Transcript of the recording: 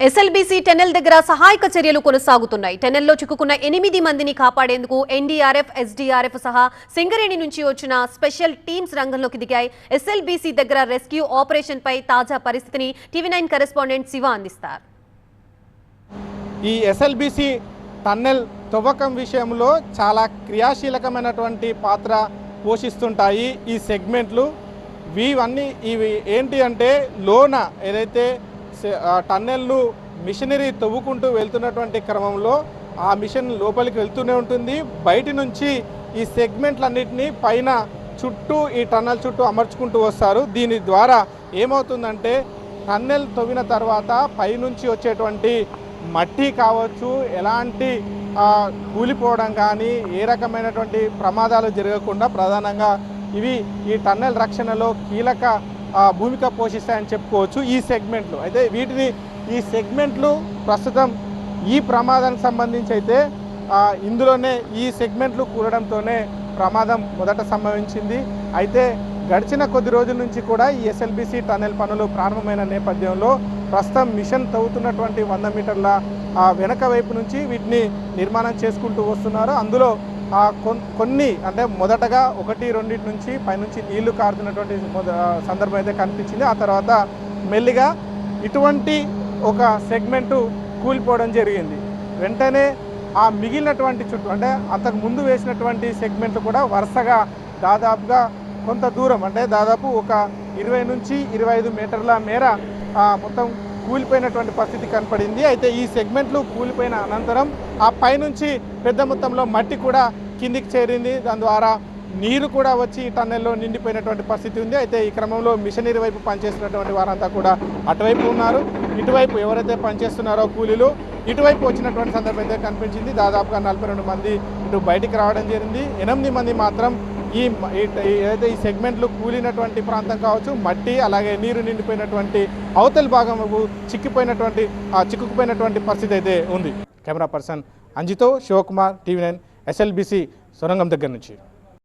SLBC tunnel దగ్గర సహాయక చర్యలు కొనసాగుతున్నాయి. టెన్నెల్లో చిక్కుకున్న 8 మందిని కాపాడేందుకు ఎన్డీఆర్ఎఫ్, ఎస్డీఆర్ఎఫ్ సహా సింగరేణి నుంచి వచ్చిన స్పెషల్ టీమ్స్ రంగంలోకి దిగాయి. ఎస్ఎల్బీసీ దగ్గర రెస్క్యూ ఆపరేషన్ పై తాజా పరిస్థితిని టీవీ9 కరెస్పాండెంట్ శివ అందిస్తారు. ఈ ఎస్ఎల్బీసీ టన్నెల్ తవ్వకం విషయంలో చాలా క్రియాశీలకమైనటువంటి పాత్ర పోషిస్తుంటాయి ఈ సెగ్మెంట్లు. ఇవి ఏంటి అంటే లోన ఏదైతే టన్నెల్ను మిషనరీ తవ్వుకుంటూ వెళ్తున్నటువంటి క్రమంలో ఆ మిషన్ లోపలికి వెళ్తూనే ఉంటుంది. బయటి నుంచి ఈ సెగ్మెంట్లన్నింటినీ పైన చుట్టూ ఈ టన్నెల్ చుట్టూ అమర్చుకుంటూ వస్తారు. దీని ద్వారా ఏమవుతుందంటే టన్నెల్ తవ్విన తర్వాత పైనుంచి వచ్చేటువంటి మట్టి కావచ్చు, ఎలాంటి కూలిపోవడం కానీ ఏ రకమైనటువంటి ప్రమాదాలు జరగకుండా ప్రధానంగా ఇవి ఈ టన్నెల్ రక్షణలో కీలక భూమిక పోషిస్తాయని చెప్పుకోవచ్చు ఈ సెగ్మెంట్లు. అయితే ఈ సెగ్మెంట్లు ప్రస్తుతం ఈ ప్రమాదానికి సంబంధించి అయితే ఇందులోనే ఈ సెగ్మెంట్లు కూలడంతోనే ప్రమాదం మొదట సంభవించింది. అయితే గడిచిన కొద్ది రోజుల నుంచి కూడా ఈ ఎస్ఎల్బీసీ టన్నెల్ పనులు ప్రారంభమైన నేపథ్యంలో ప్రస్తుతం మిషన్ తవ్వుతున్నటువంటి 100 మీటర్ల వెనక వైపు నుంచి వీటిని నిర్మాణం చేసుకుంటూ వస్తున్నారు. అందులో కొన్ని అంటే మొదటగా 1-2 నుంచి పైనుంచి నీళ్లు కారుతున్నటువంటి సందర్భం అయితే కనిపించింది. ఆ తర్వాత మెల్లిగా ఇటువంటి ఒక సెగ్మెంటు కూలిపోవడం జరిగింది. వెంటనే ఆ మిగిలినటువంటి చుట్టూ అంటే అంతకు ముందు వేసినటువంటి సెగ్మెంట్లు కూడా వరుసగా దాదాపుగా కొంత దూరం అంటే దాదాపు ఒక 20 నుంచి 25 మీటర్ల మేర మొత్తం కూలిపోయినటువంటి పరిస్థితి కనపడింది. అయితే ఈ సెగ్మెంట్లు కూలిపోయిన అనంతరం ఆ పైనుంచి పెద్ద మొత్తంలో మట్టి కూడా కిందికి చేరింది. దాని ద్వారా నీరు కూడా వచ్చి టన్నెల్లో నిండిపోయినటువంటి పరిస్థితి ఉంది. అయితే ఈ క్రమంలో మిషనరీ వైపు పనిచేస్తున్నటువంటి వారంతా కూడా అటువైపు ఉన్నారు. ఇటువైపు ఎవరైతే పనిచేస్తున్నారో కూలీలు ఇటువైపు వచ్చినటువంటి సందర్భం అయితే కనిపించింది. దాదాపుగా 42 మంది ఇటు బయటికి రావడం జరిగింది. 8 మంది మాత్రం ఏదైతే ఈ సెగ్మెంట్లు కూలినటువంటి ప్రాంతం కావచ్చు, మట్టి అలాగే నీరు నిండిపోయినటువంటి అవతలి భాగం చిక్కుకుపోయినటువంటి పరిస్థితి అయితే ఉంది. కెమెరా పర్సన్ అంజితో శివకుమార్, టీవీ9 ఎస్ఎల్బీసీ సొరంగం దగ్గర నుంచి.